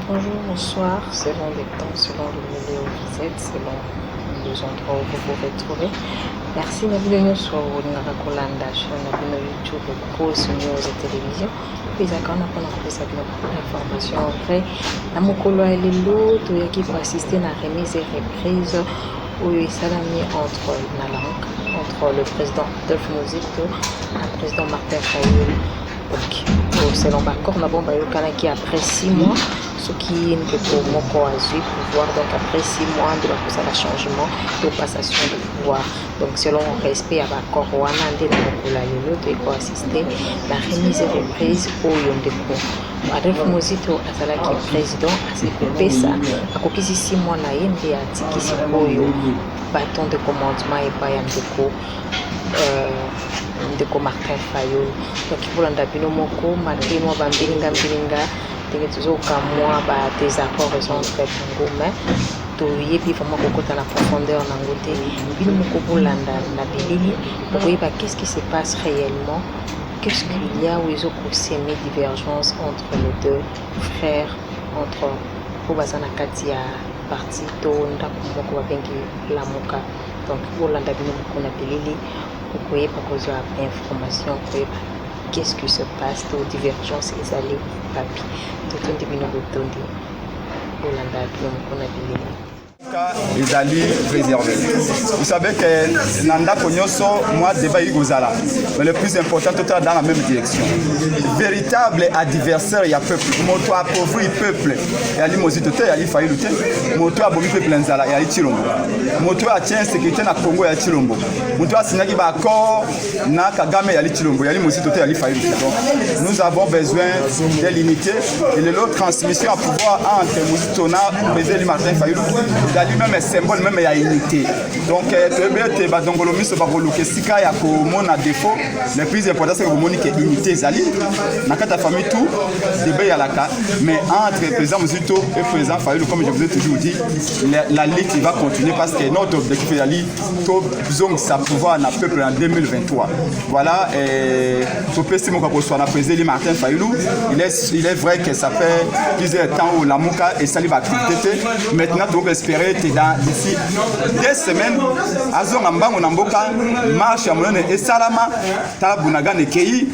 Bonjour, bonsoir, selon les temps, selon le milieu où vous êtes, selon les endroits où vous vous retrouvez. Merci Nabino sur Narakolanda, sur Nabino YouTube, Cause News et Télévision. Puis à quand on a fait l'information vraie. La Mokolo et les lots, qui vont assister à la remise et reprise où il s'est mis entre la langue, entre le président Adolphe Muzito et le président Martin Fayulu. Donc, selon Bakor, nous avons qui après 6 mois, ce qui est pour Moko Azui pouvoir, donc après 6 mois de la changement de passation de pouvoir. Donc, selon le respect à Bakor, on a de assister à la remise et reprise au Yondeko. Adolphe Muzito qui est président, a coupé ça, a coupé 6 mois na yende a tiki si boyo bâton de commandement et pas Yandeko. Ndeko Martin Fayulu. Donc il faut l'andabino moko malgré nous bambilinga tenge tuzoka moi ba désaccord entre Congo mais to yebi vraiment kokota la profondeur na ngote bino moko bolanda na bilili pour voir qu'est-ce qui se passe réellement, qu'est-ce qu'il y a où ils ont semé divergence entre les deux frères, entre Obazana Katia parti to ndako moko babengi Lamuka. Donc bolanda bino moko na bilili pour pouvez pas causer information, qu'est-ce qui se passe, aux divergences, les allées, papi, tout le monde est venu au Hollande, on a vu les alliés préservés. Vous savez que Nanda Konyoso, moi, débat Igozala. Mais le plus important, tout est dans la même direction. Véritable adversaire, il y a peuple. Moto appauvri peuple. Il y a l'imosité, il y a l'iffaïlu. Moto abomi peuple Nzala, il y a l'Ichilombo. Moto a tient sécurité na Congo, il y a l'Ichilombo. Moto a signé un accord, na Kagame, il y a l'Ichilombo. Il y a l'imosité, il y a l'iffaïlu. Donc, nous avons besoin de l'unité et de l'autre transmission à pouvoir entre Mouzitona, président Martin Fayulu. Lui-même est symbole, même il y a unité. Donc, défaut. Le plus important, c'est que vous montrez que l'unité est allée. Dans la famille, tout, débat à la carte. Mais entre le président Muzito et le président Fayulu, comme je vous ai toujours dit, la lutte va continuer parce que notre objectif est d'aller besoin sa pouvoir dans le peuple en 2023. Voilà, pour le président Martin Fayulu, il est vrai que ça fait plusieurs temps où la Mouka et Salib activité. Maintenant, on peut espérer que d'ici 2 semaines, Azon Ambango Namboka, marche à Moulone et Salama, Talabunaga Nekei,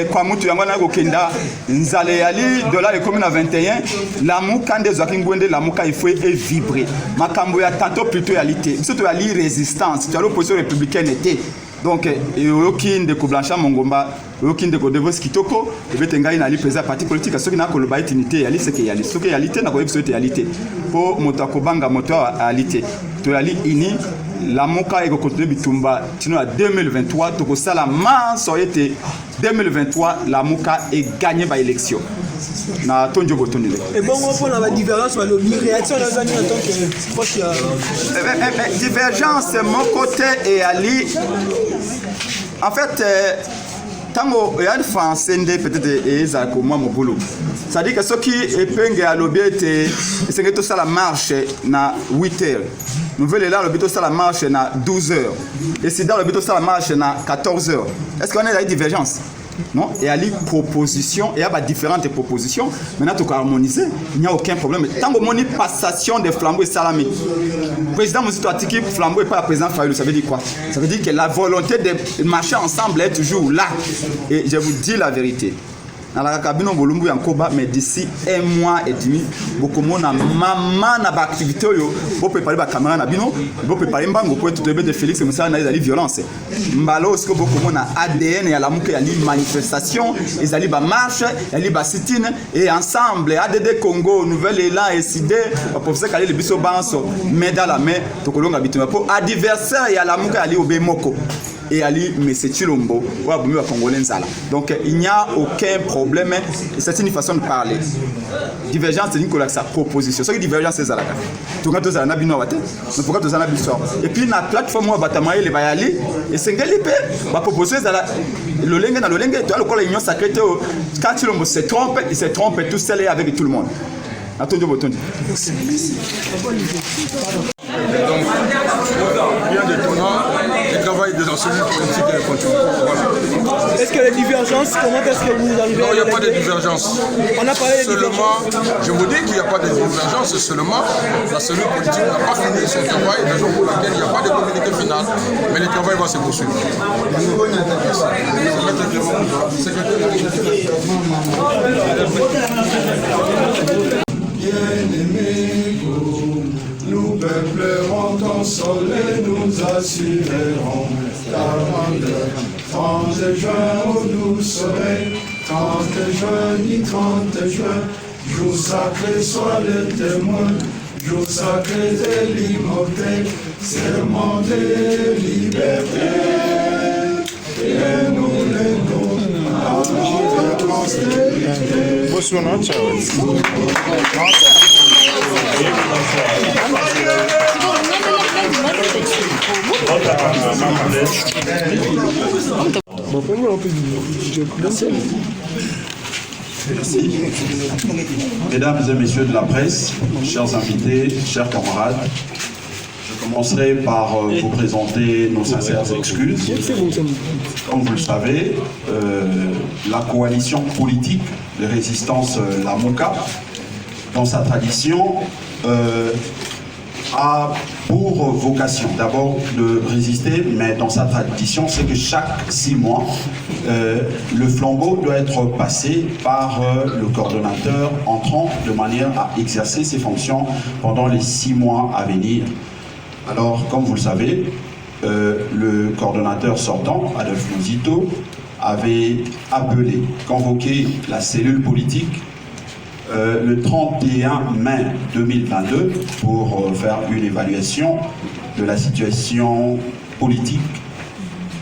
Kwamutu Yangana Gokenda, Nzale Ali, dollar et commune à 21, la Mouka des Wakingwende, la Mouka il faut vibrer. Makambo ya tantôt plutôt réalité, surtout à l'irrésistance, tu as l'opposition républicaine était. Donc, il y a aucun de Koblancha Mongomba, aucun de Kodevos Kitoko, et bien tenga ina li président parti politique, ce qui n'a que le baït unité, yali ce qui yali, ce qui yalité n'a pas de réalité. Pour Motakobanga moto à alité, to yali ini, la Moka et continue bitumba, tino à 2023, toko salama, ça a été 2023, la Moka est gagnée par élection. Na tonjo botoni le. Et bon, on prend la différence, mais réaction dans un temps que proche. Divergence, mon côté et Ali. En fait, tango et français peut-être et ça comme moi mon boulot. Ça dit que ce qui est penge à l'objet c'est que tout ça la marche na 8h. Nous voulons là le ça la marche na 12h. Et si dans le tout ça la marche na 14h. Est-ce qu'on est dans une divergence? Non, et à la proposition, il y a différentes propositions. Maintenant, tu as harmonisé, il n'y a aucun problème. Tant que mon passation des flambeaux et salamé, le président Muzito Atiki, flambeau et pas le président Fayulu, ça veut dire quoi? Ça veut dire que la volonté de marcher ensemble est toujours là. Et je vous dis la vérité. Dans la cabine, on en combat, mais d'ici 1 mois et demi, beaucoup de monde maman n'a pas activité. Vous préparez la caméra, vous préparez vous pouvez tout de Félix et Moussa, il y a violence. Mbalo, ce que beaucoup de monde a ADN et à la mouque, il y a des manifestations, il y a des marches, il y a des sit-ins, et ensemble, ADD Congo, Nouvelle Élan et SID, pour ça qu'il y a les bisous banso, main dans la main, tout le monde habite. Pour adversaire, il y a la mouque, il y a des moko. Et Ali Messé Chilombo, donc il n'y a aucun problème. C'est une façon de parler. Divergence, c'est une proposition. Ce qui est divergence, c'est ça. Tout le monde a un bino, mais pourquoi tu as un bino? Et puis la plateforme où Batamaï les Bayali et Sengelipé va proposer le lingue dans le lingue. Tu as le col l'union sacrée. Quand Chilombo se trompe, il se trompe tout seul et avec tout le monde. Attendez, Donc, rien d'étonnant, le travail des enseignants politiques continue. Voilà. Est-ce que les divergences, comment est-ce que vous arrivez Non, à il n'y a les pas de régler? divergence. On a parlé de Seulement, je vous dis qu'il n'y a pas de divergence, seulement la cellule politique n'a pas fini son travail, raison pour laquelle il n'y a pas de communiqué final, mais le travail va se poursuivre. Bien-aimés, nous peuplerons ton soleil, nous assurerons ta grandeur. 30 juin au doux soleil, 30 juin, ni 30 juin, jour sacré soit le témoin, jour sacré de l'immortel, serment de liberté. Et nous lèguons à notre postérité. Mesdames et messieurs de la presse, chers invités, chers camarades, je commencerai par vous présenter nos sincères excuses. Comme vous le savez, la coalition politique de résistance Lamuka, dans sa tradition, a pour vocation d'abord de résister, mais dans sa tradition, c'est que chaque 6 mois, le flambeau doit être passé par le coordonnateur entrant de manière à exercer ses fonctions pendant les 6 mois à venir. Alors, comme vous le savez, le coordonnateur sortant, Adolphe Muzito, avait appelé, convoqué la cellule politique le 31 mai 2022 pour faire une évaluation de la situation politique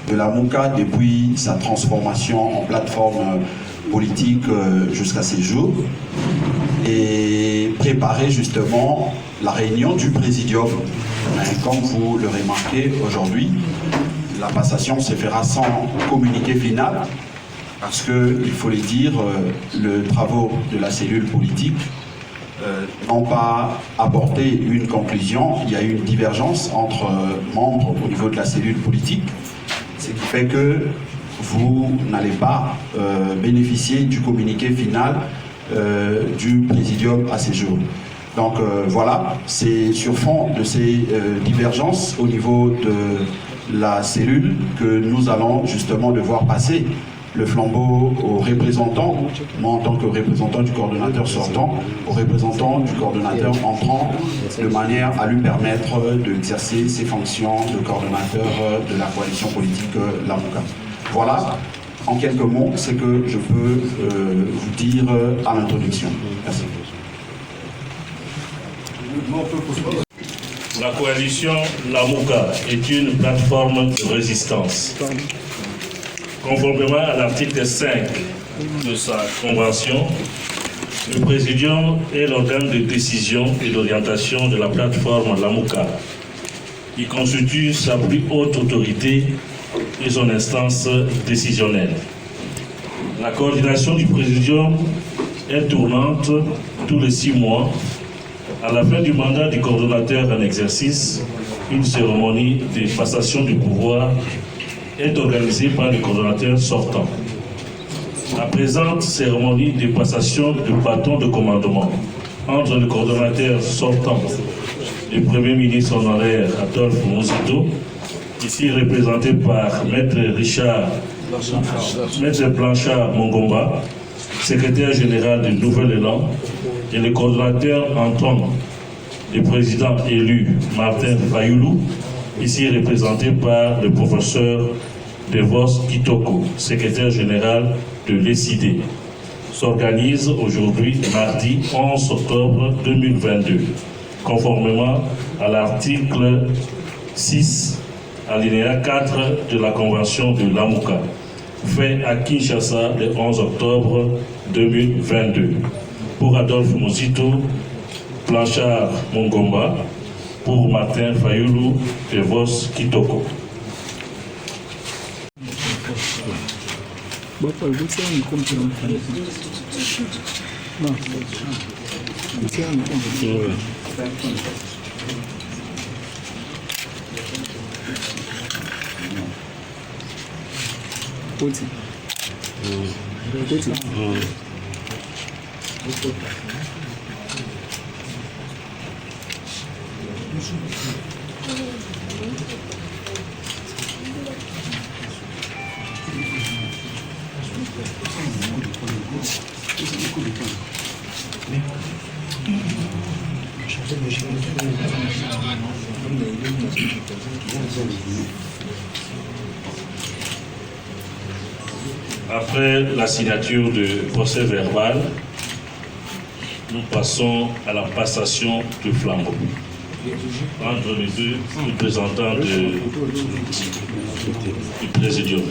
de la Lamuka depuis sa transformation en plateforme politique jusqu'à ces jours et préparer justement la réunion du présidium. Mais comme vous le remarquez aujourd'hui, la passation se fera sans communiqué final. Parce que, il faut le dire, les travaux de la cellule politique n'ont pas apporté une conclusion. Il y a eu une divergence entre membres au niveau de la cellule politique, ce qui fait que vous n'allez pas bénéficier du communiqué final du présidium à ces jours. Donc voilà, c'est sur fond de ces divergences au niveau de la cellule que nous allons justement devoir passer le flambeau aux représentants, moi en tant que représentant du coordonnateur sortant, aux représentants du coordonnateur entrant, de manière à lui permettre d'exercer ses fonctions de coordonnateur de la coalition politique Lamuka. Voilà, en quelques mots, ce que je peux vous dire à l'introduction. Merci. La coalition Lamuka est une plateforme de résistance. Conformément à l'article 5 de sa convention, le Présidium est l'organe de décision et d'orientation de la plateforme Lamuka. Il constitue sa plus haute autorité et son instance décisionnelle. La coordination du Présidium est tournante tous les 6 mois. À la fin du mandat du coordonnateur en exercice, une cérémonie de passation du pouvoir est organisée par le coordonnateur sortant. La présente cérémonie de passation de bâton de commandement entre le coordonnateur sortant, le Premier ministre honoraire Adolphe Muzito, ici représenté par Maître Blanchard Mongomba, secrétaire général du Nouvel Élan, et le coordonnateur entrant, le président élu Martin Fayoulou, ici représenté par le professeur Devos Kitoko, secrétaire général de l'ECID, s'organise aujourd'hui, mardi 11 octobre 2022, conformément à l'article 6, alinéa 4 de la Convention de Lamuka, fait à Kinshasa le 11 octobre 2022. Pour Adolphe Muzito, Blanchard Mongomba, pour Martin Fayoulou, Devos Kitoko. Après la signature du procès verbal, nous passons à la passation du flambeau entre les deux représentants du présidium.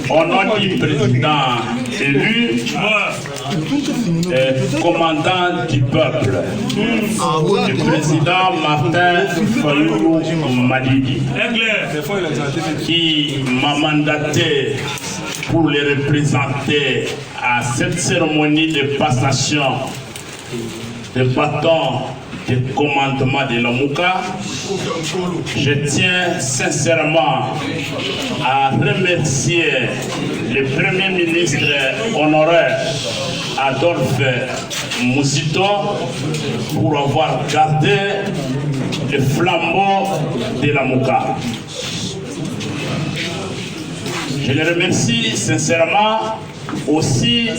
Au nom du président élu, commandant du peuple, du président Martin Fayoulou Madidi, qui m'a mandaté pour les représenter à cette cérémonie de passation de bâton de commandement de la Mouka. Je tiens sincèrement à remercier le Premier ministre honoraire Adolphe Moussito pour avoir gardé le flambeau de la Mouka. Je le remercie sincèrement aussi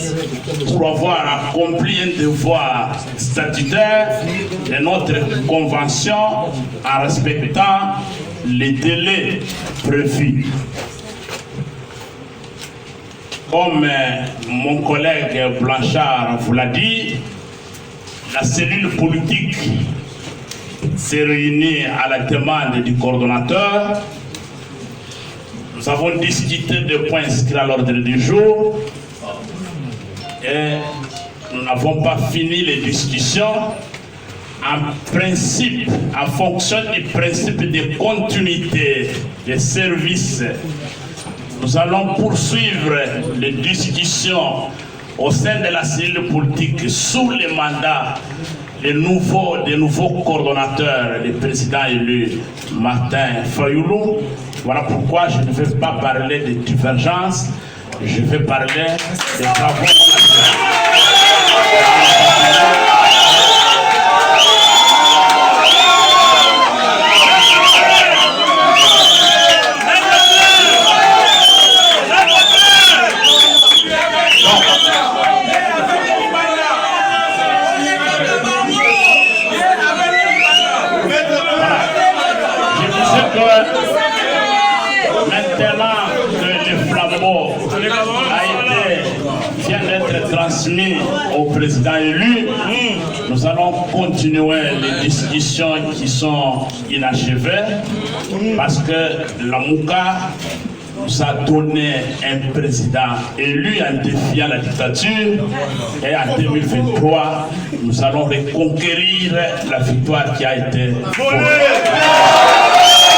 pour avoir accompli un devoir statutaire de notre convention en respectant les délais prévus. Comme mon collègue Blanchard vous l'a dit, la cellule politique s'est réunie à la demande du coordonnateur. Nous avons discuté des points inscrits à l'ordre du jour et nous n'avons pas fini les discussions. En principe, en fonction du principe de continuité des services, nous allons poursuivre les discussions au sein de la cellule politique sous le mandat des nouveaux coordonnateurs, le président élu Martin Fayoulou. Voilà pourquoi je ne vais pas parler de divergences, je vais parler des travaux nationaux. vient d'être transmis au président élu. Nous allons continuer les discussions qui sont inachevées parce que la Mouka nous a donné un président élu en défiant la dictature et en 2023 nous allons reconquérir la victoire qui a été volée.